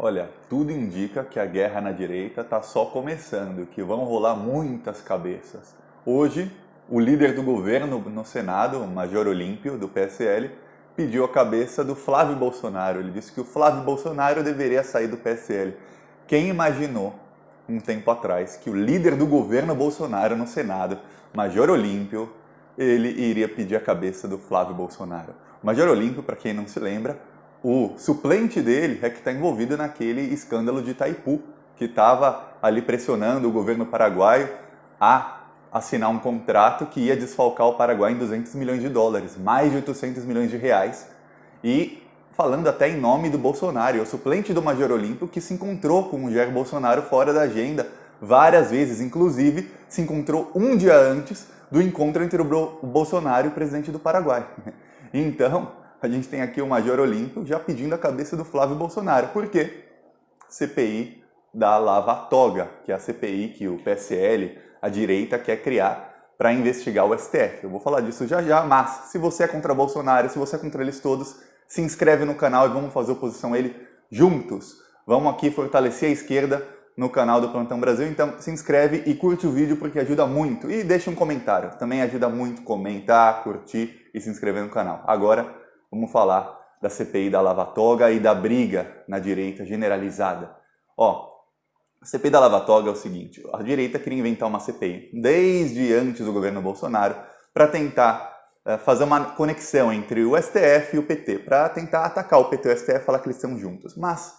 Olha, tudo indica que a guerra na direita está só começando, que vão rolar muitas cabeças. Hoje, o líder do governo no Senado, o Major Olímpio, do PSL, pediu a cabeça do Flávio Bolsonaro. Ele disse que o Flávio Bolsonaro deveria sair do PSL. Quem imaginou, um tempo atrás, que o líder do governo Bolsonaro no Senado, Major Olímpio, ele iria pedir a cabeça do Flávio Bolsonaro? O Major Olímpio, para quem não se lembra, o suplente dele é que está envolvido naquele escândalo de Itaipu, que estava ali pressionando o governo paraguaio a assinar um contrato que ia desfalcar o Paraguai em 200 milhões de dólares, mais de 800 milhões de reais, e falando até em nome do Bolsonaro. É o suplente do Major Olímpio que se encontrou com o Jair Bolsonaro fora da agenda várias vezes, inclusive se encontrou um dia antes do encontro entre o Bolsonaro e o presidente do Paraguai. Então, a gente tem aqui o Major Olímpio já pedindo a cabeça do Flávio Bolsonaro. Por quê? CPI da Lava Toga, que é a CPI que o PSL, a direita, quer criar para investigar o STF. Eu vou falar disso já já, mas se você é contra Bolsonaro, se você é contra eles todos, se inscreve no canal e vamos fazer oposição a ele juntos. Vamos aqui fortalecer a esquerda no canal do Plantão Brasil, então se inscreve e curte o vídeo porque ajuda muito. E deixa um comentário, também ajuda muito comentar, curtir e se inscrever no canal. Agora, vamos falar da CPI da Lava Toga e da briga na direita generalizada. A CPI da Lava Toga é o seguinte, a direita queria inventar uma CPI desde antes do governo Bolsonaro para tentar fazer uma conexão entre o STF e o PT, para tentar atacar o PT e o STF e falar que eles estão juntos. Mas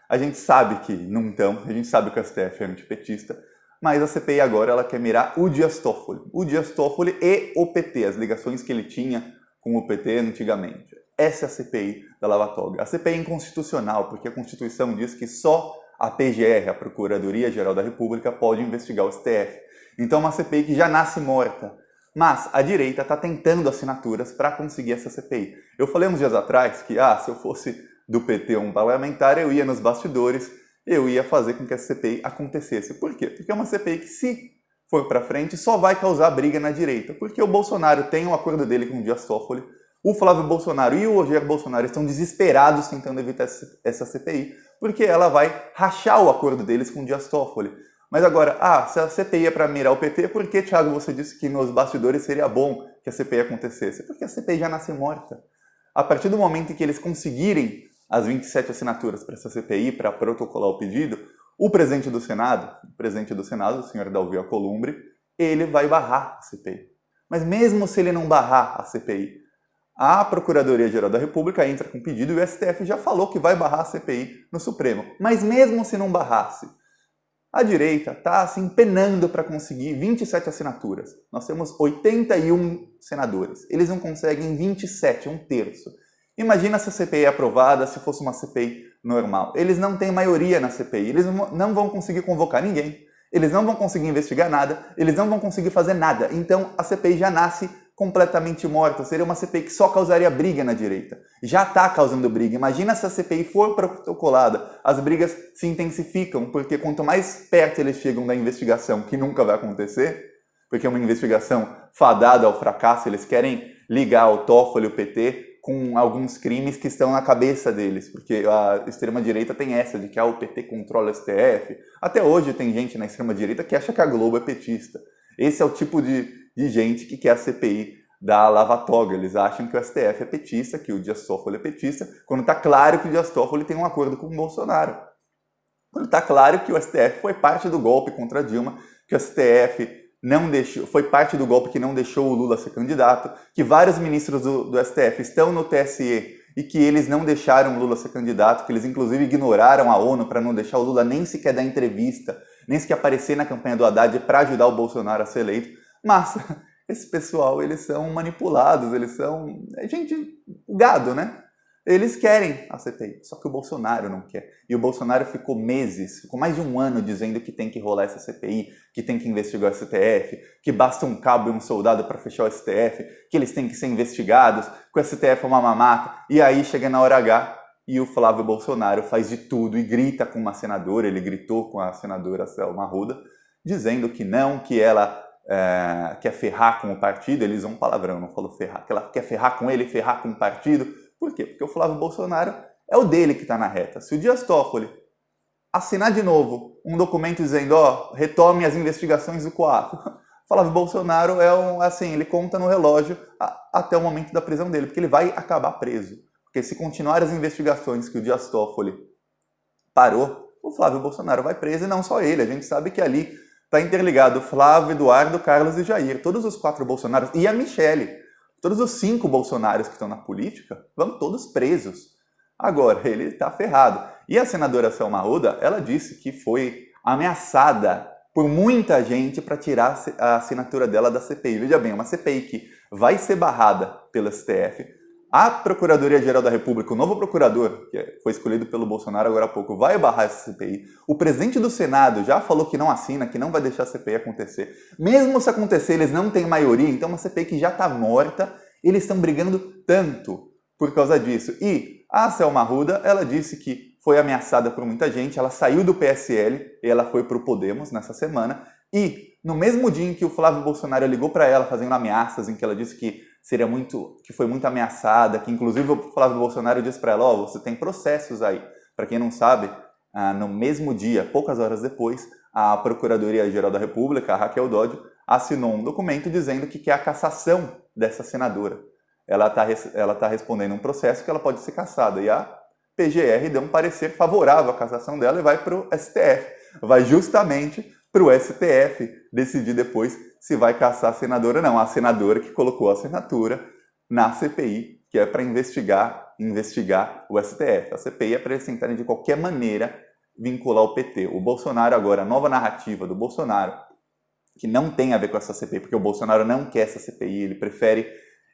a gente sabe que não estão, a gente sabe que o STF é antipetista, mas a CPI agora ela quer mirar o Dias Toffoli. O Dias Toffoli e o PT, as ligações que ele tinha com o PT antigamente. Essa é a CPI da Lava Toga. A CPI é inconstitucional, porque a Constituição diz que só a PGR, a Procuradoria-Geral da República, pode investigar o STF. Então é uma CPI que já nasce morta. Mas a direita está tentando assinaturas para conseguir essa CPI. Eu falei uns dias atrás que, se eu fosse do PT ou um parlamentar, eu ia nos bastidores, eu ia fazer com que essa CPI acontecesse. Por quê? Porque é uma CPI que, se for para frente, só vai causar briga na direita. Porque o Bolsonaro tem um acordo dele com o Dias Toffoli, o Flávio Bolsonaro e o Jair Bolsonaro estão desesperados tentando evitar essa CPI, porque ela vai rachar o acordo deles com o Dias Toffoli. Mas agora, se a CPI é para mirar o PT, por que, Thiago, você disse que nos bastidores seria bom que a CPI acontecesse? Porque a CPI já nasce morta. A partir do momento em que eles conseguirem as 27 assinaturas para essa CPI, para protocolar o pedido, o presidente do Senado, o senhor Davi Alcolumbre, ele vai barrar a CPI. Mas mesmo se ele não barrar a CPI, a Procuradoria-Geral da República entra com pedido e o STF já falou que vai barrar a CPI no Supremo. Mas mesmo se não barrasse, a direita está se empenando para conseguir 27 assinaturas. Nós temos 81 senadores. Eles não conseguem 27, um terço. Imagina se a CPI é aprovada, se fosse uma CPI normal. Eles não têm maioria na CPI, eles não vão conseguir convocar ninguém, eles não vão conseguir investigar nada, eles não vão conseguir fazer nada. Então a CPI já nasce completamente morta, seria uma CPI que só causaria briga na direita. Já está causando briga. Imagina se a CPI for protocolada, as brigas se intensificam, porque quanto mais perto eles chegam da investigação, que nunca vai acontecer, porque é uma investigação fadada ao fracasso, eles querem ligar o Toffoli e o PT com alguns crimes que estão na cabeça deles, porque a extrema-direita tem essa de que o PT controla o STF. Até hoje tem gente na extrema-direita que acha que a Globo é petista. Esse é o tipo de gente que quer a CPI da Lava Toga. Eles acham que o STF é petista, que o Dias Toffoli é petista, quando está claro que o Dias Toffoli tem um acordo com o Bolsonaro. Quando está claro que o STF foi parte do golpe contra Dilma, que o STF não deixou, foi parte do golpe que não deixou o Lula ser candidato, que vários ministros do STF estão no TSE e que eles não deixaram o Lula ser candidato, que eles inclusive ignoraram a ONU para não deixar o Lula nem sequer dar entrevista, nem sequer aparecer na campanha do Haddad para ajudar o Bolsonaro a ser eleito. Mas esse pessoal, eles são manipulados, eles são gente gado, né? Eles querem a CPI, só que o Bolsonaro não quer. E o Bolsonaro ficou meses, ficou mais de um ano dizendo que tem que rolar essa CPI, que tem que investigar o STF, que basta um cabo e um soldado para fechar o STF, que eles têm que ser investigados, que o STF é uma mamata. E aí chega na hora H e o Flávio Bolsonaro faz de tudo e grita com uma senadora, ele gritou com a senadora Selma Arruda, dizendo que não, que ela quer ferrar com o partido, eles usam um palavrão, não falou ferrar, que ela quer ferrar com ele, ferrar com o partido. Por quê? Porque o Flávio Bolsonaro é o dele que está na reta. Se o Dias Toffoli assinar de novo um documento dizendo, retome as investigações do COAF, Flávio Bolsonaro ele conta no relógio até o momento da prisão dele, porque ele vai acabar preso. Porque se continuar as investigações que o Dias Toffoli parou, o Flávio Bolsonaro vai preso, e não só ele. A gente sabe que ali está interligado Flávio, Eduardo, Carlos e Jair. Todos os 4 Bolsonaros, e a Michele. Todos os 5 Bolsonaros que estão na política vão todos presos. Agora, ele está ferrado. E a senadora Selma Arruda, ela disse que foi ameaçada por muita gente para tirar a assinatura dela da CPI. Veja bem, uma CPI que vai ser barrada pelo STF. A Procuradoria-Geral da República, o novo procurador, que foi escolhido pelo Bolsonaro agora há pouco, vai barrar essa CPI. O presidente do Senado já falou que não assina, que não vai deixar a CPI acontecer. Mesmo se acontecer, eles não têm maioria, então uma CPI que já está morta, eles estão brigando tanto por causa disso. E a Selma Arruda, ela disse que foi ameaçada por muita gente, ela saiu do PSL e ela foi para o Podemos nessa semana. E no mesmo dia em que o Flávio Bolsonaro ligou para ela fazendo ameaças, em que ela disse que foi muito ameaçada, que inclusive o Flávio Bolsonaro disse para ela, você tem processos aí. Para quem não sabe, no mesmo dia, poucas horas depois, a Procuradoria-Geral da República, a Raquel Dodge, assinou um documento dizendo que quer a cassação dessa senadora. Ela tá respondendo um processo que ela pode ser cassada, e a PGR deu um parecer favorável à cassação dela e vai para o STF. Vai justamente para o STF decidir depois se vai cassar a senadora ou não. A senadora que colocou a assinatura na CPI, que é para investigar o STF. A CPI é para eles tentarem de qualquer maneira vincular o PT. O Bolsonaro agora, a nova narrativa do Bolsonaro, que não tem a ver com essa CPI, porque o Bolsonaro não quer essa CPI,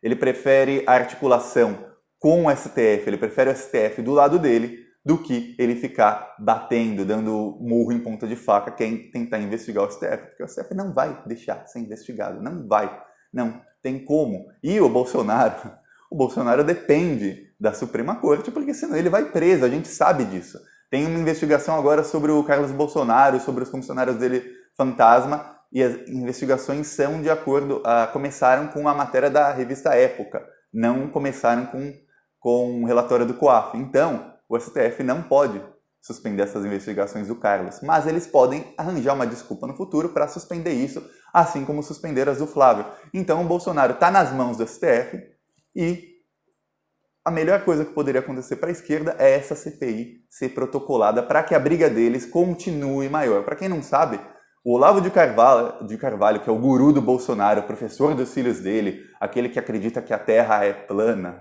ele prefere a articulação com o STF, ele prefere o STF do lado dele do que ele ficar batendo, dando murro em ponta de faca, quem tentar investigar o STF, porque o STF não vai deixar ser investigado, não tem como. E o Bolsonaro depende da Suprema Corte, porque senão ele vai preso, a gente sabe disso. Tem uma investigação agora sobre o Carlos Bolsonaro, sobre os funcionários dele fantasma, e as investigações são de acordo, começaram com a matéria da revista Época, não começaram com o relatório do COAF. Então, o STF não pode suspender essas investigações do Carlos, mas eles podem arranjar uma desculpa no futuro para suspender isso, assim como suspenderam as do Flávio. Então, o Bolsonaro está nas mãos do STF e a melhor coisa que poderia acontecer para a esquerda é essa CPI ser protocolada para que a briga deles continue maior. Para quem não sabe, o Olavo de Carvalho, que é o guru do Bolsonaro, o professor dos filhos dele, aquele que acredita que a Terra é plana,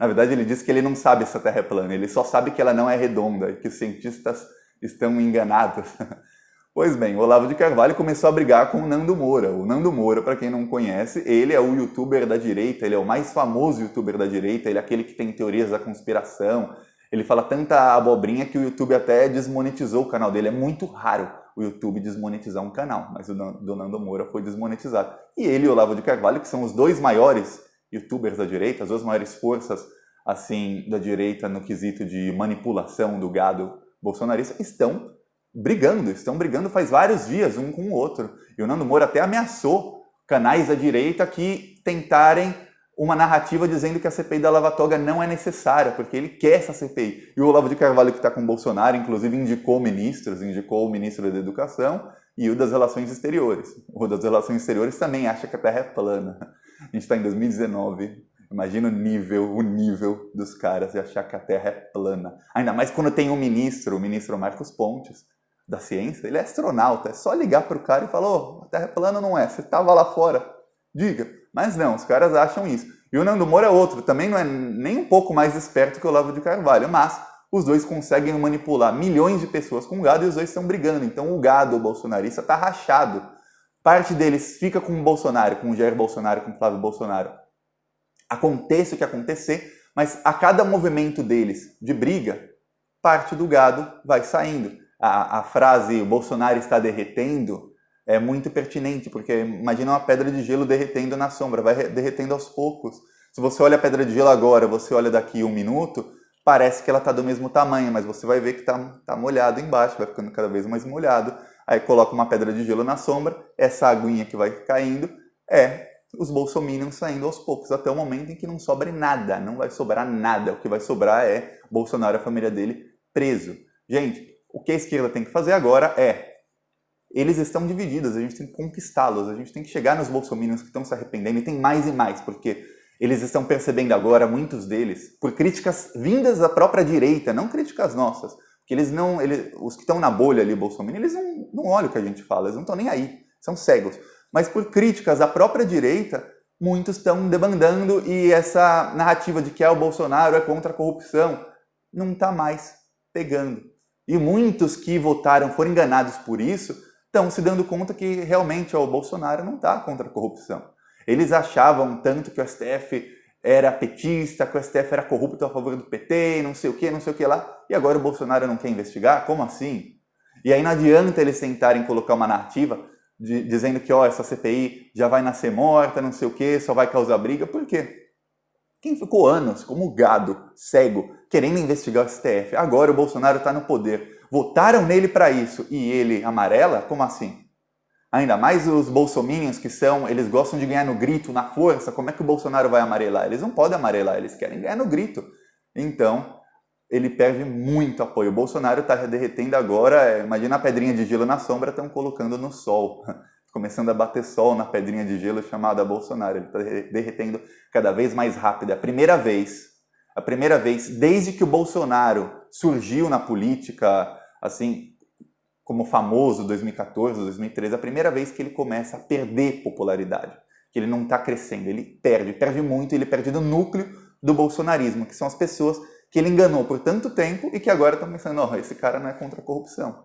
na verdade ele diz que ele não sabe se a Terra é plana, ele só sabe que ela não é redonda e que os cientistas estão enganados. Pois bem, o Olavo de Carvalho começou a brigar com o Nando Moura. O Nando Moura, para quem não conhece, ele é o youtuber da direita, ele é o mais famoso youtuber da direita, ele é aquele que tem teorias da conspiração, ele fala tanta abobrinha que o YouTube até desmonetizou o canal dele. É muito raro o YouTube desmonetizar um canal, mas o do Nando Moura foi desmonetizado. E ele e o Olavo de Carvalho, que são os dois maiores youtubers da direita, as duas maiores forças assim da direita no quesito de manipulação do gado bolsonarista, estão brigando faz vários dias um com o outro. E o Nando Moura até ameaçou canais da direita que tentarem uma narrativa dizendo que a CPI da Lava Toga não é necessária, porque ele quer essa CPI. E o Olavo de Carvalho, que está com o Bolsonaro, inclusive indicou o ministro da Educação e o das Relações Exteriores. O das Relações Exteriores também acha que a Terra é plana. A gente está em 2019, imagina o nível dos caras de achar que a Terra é plana. Ainda mais quando tem o ministro Marcos Pontes, da ciência, ele é astronauta, é só ligar para o cara e falar, a Terra é plana ou não é? Você estava lá fora, diga. Mas não, os caras acham isso. E o Nando Moura é outro, também não é nem um pouco mais esperto que o Olavo de Carvalho, mas os dois conseguem manipular milhões de pessoas com gado e os dois estão brigando. Então o gado bolsonarista está rachado. Parte deles fica com o Bolsonaro, com o Jair Bolsonaro, com o Flávio Bolsonaro. Aconteça o que acontecer, mas a cada movimento deles de briga, parte do gado vai saindo. A frase "o Bolsonaro está derretendo" é muito pertinente, porque imagina uma pedra de gelo derretendo na sombra, vai derretendo aos poucos. Se você olha a pedra de gelo agora, você olha daqui 1 minuto, parece que ela está do mesmo tamanho, mas você vai ver que está molhado embaixo, vai ficando cada vez mais molhado. Aí coloca uma pedra de gelo na sombra, essa aguinha que vai caindo é os bolsominions saindo aos poucos, até o momento em que não sobre nada, não vai sobrar nada. O que vai sobrar é Bolsonaro e a família dele preso. Gente, o que a esquerda tem que fazer agora eles estão divididos, a gente tem que conquistá-los, a gente tem que chegar nos bolsominions que estão se arrependendo, e tem mais e mais, porque eles estão percebendo agora, muitos deles, por críticas vindas da própria direita, não críticas nossas, porque os que estão na bolha ali, bolsominion, eles não olham o que a gente fala, eles não estão nem aí, são cegos. Mas por críticas da própria direita, muitos estão debandando, e essa narrativa de que o Bolsonaro é contra a corrupção não está mais pegando. E muitos que votaram, foram enganados por isso, estão se dando conta que realmente o Bolsonaro não está contra a corrupção. Eles achavam tanto que o STF era petista, que o STF era corrupto a favor do PT, não sei o que lá, e agora o Bolsonaro não quer investigar? Como assim? E aí não adianta eles tentarem colocar uma narrativa dizendo que essa CPI já vai nascer morta, não sei o que, só vai causar briga. Por quê? Quem ficou anos como gado, cego, querendo investigar o STF, agora o Bolsonaro está no poder, votaram nele para isso e ele amarela? Como assim? Ainda mais os bolsominions eles gostam de ganhar no grito, na força. Como é que o Bolsonaro vai amarelar? Eles não podem amarelar, eles querem ganhar no grito. Então, ele perde muito apoio. O Bolsonaro está derretendo agora, imagina a pedrinha de gelo na sombra, estão colocando no sol. Começando a bater sol na pedrinha de gelo chamada Bolsonaro. Ele está derretendo cada vez mais rápido. É a primeira vez desde que o Bolsonaro surgiu na política, assim, como famoso, 2014, 2013, a primeira vez que ele começa a perder popularidade, que ele não está crescendo, ele perde muito, ele perde do núcleo do bolsonarismo, que são as pessoas que ele enganou por tanto tempo e que agora estão pensando, esse cara não é contra a corrupção.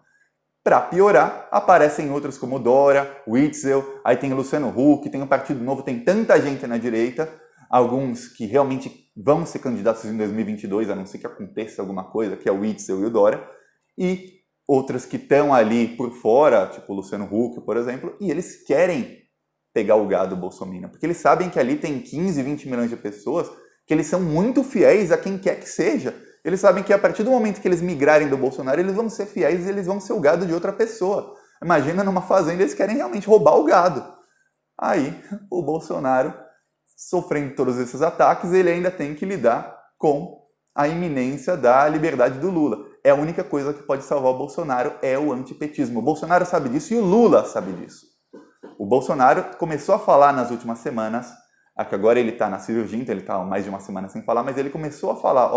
Para piorar, aparecem outros como Dória, Witzel, aí tem o Luciano Huck, tem o Partido Novo, tem tanta gente na direita, alguns que realmente vão ser candidatos em 2022, a não ser que aconteça alguma coisa, que é o Witzel e o Dória, e outros que estão ali por fora, tipo o Luciano Huck, por exemplo, e eles querem pegar o gado bolsominion, porque eles sabem que ali tem 15, 20 milhões de pessoas que eles são muito fiéis a quem quer que seja. Eles sabem que a partir do momento que eles migrarem do Bolsonaro, eles vão ser fiéis e eles vão ser o gado de outra pessoa. Imagina numa fazenda, eles querem realmente roubar o gado. Aí, o Bolsonaro, sofrendo todos esses ataques, ele ainda tem que lidar com a iminência da liberdade do Lula. É a única coisa que pode salvar o Bolsonaro, é o antipetismo. O Bolsonaro sabe disso e o Lula sabe disso. O Bolsonaro começou a falar nas últimas semanas, que agora ele está na cirurgia, então ele está há mais de uma semana sem falar, mas ele começou a falar,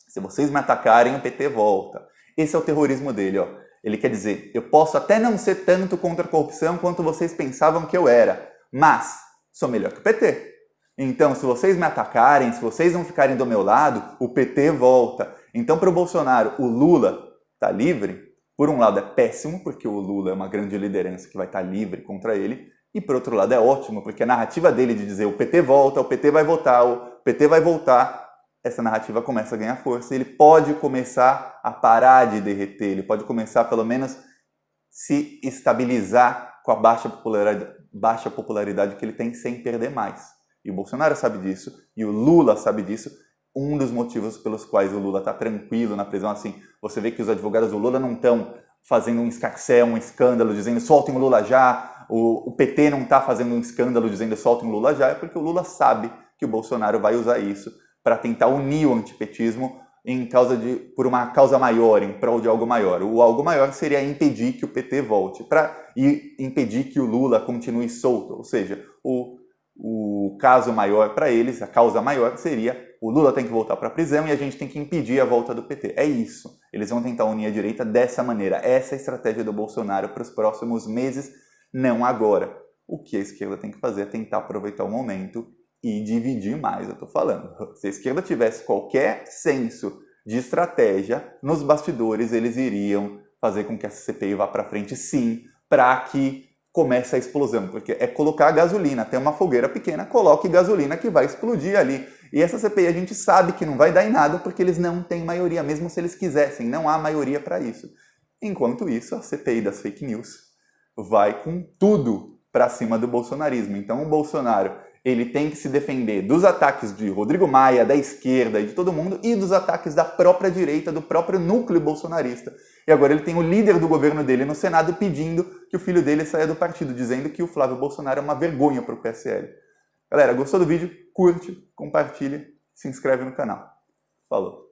se vocês me atacarem, o PT volta. Esse é o terrorismo dele, Ele quer dizer, eu posso até não ser tanto contra a corrupção quanto vocês pensavam que eu era, mas sou melhor que o PT. Então, se vocês me atacarem, se vocês não ficarem do meu lado, o PT volta. Então, para o Bolsonaro, o Lula está livre. Por um lado é péssimo, porque o Lula é uma grande liderança que vai estar livre contra ele. E por outro lado é ótimo, porque a narrativa dele de dizer o PT volta, o PT vai votar, o PT vai voltar, essa narrativa começa a ganhar força. Ele pode começar a parar de derreter, ele pode começar pelo menos se estabilizar com a baixa popularidade que ele tem sem perder mais. E o Bolsonaro sabe disso, e o Lula sabe disso. Um dos motivos pelos quais o Lula está tranquilo na prisão, assim, você vê que os advogados do Lula não estão fazendo um escarcéu, um escândalo, dizendo soltem o Lula já, o PT não está fazendo um escândalo dizendo soltem o Lula já, é porque o Lula sabe que o Bolsonaro vai usar isso para tentar unir o antipetismo por uma causa maior, em prol de algo maior. O algo maior seria impedir que o PT volte, e impedir que o Lula continue solto, ou seja, o caso maior para eles, a causa maior seria o Lula tem que voltar para a prisão e a gente tem que impedir a volta do PT. É isso. Eles vão tentar unir a direita dessa maneira. Essa é a estratégia do Bolsonaro para os próximos meses, não agora. O que a esquerda tem que fazer é tentar aproveitar o momento e dividir mais, eu estou falando. Se a esquerda tivesse qualquer senso de estratégia, nos bastidores eles iriam fazer com que essa CPI vá para frente, sim, para que comece a explosão, porque é colocar gasolina, tem uma fogueira pequena, coloque gasolina que vai explodir ali. E essa CPI a gente sabe que não vai dar em nada, porque eles não têm maioria, mesmo se eles quisessem, não há maioria para isso. Enquanto isso, a CPI das fake news vai com tudo para cima do bolsonarismo. Então o Bolsonaro, Ele tem que se defender dos ataques de Rodrigo Maia, da esquerda e de todo mundo, e dos ataques da própria direita, do próprio núcleo bolsonarista. E agora ele tem o líder do governo dele no Senado pedindo que o filho dele saia do partido, dizendo que o Flávio Bolsonaro é uma vergonha para o PSL. Galera, gostou do vídeo? Curte, compartilha, se inscreve no canal. Falou!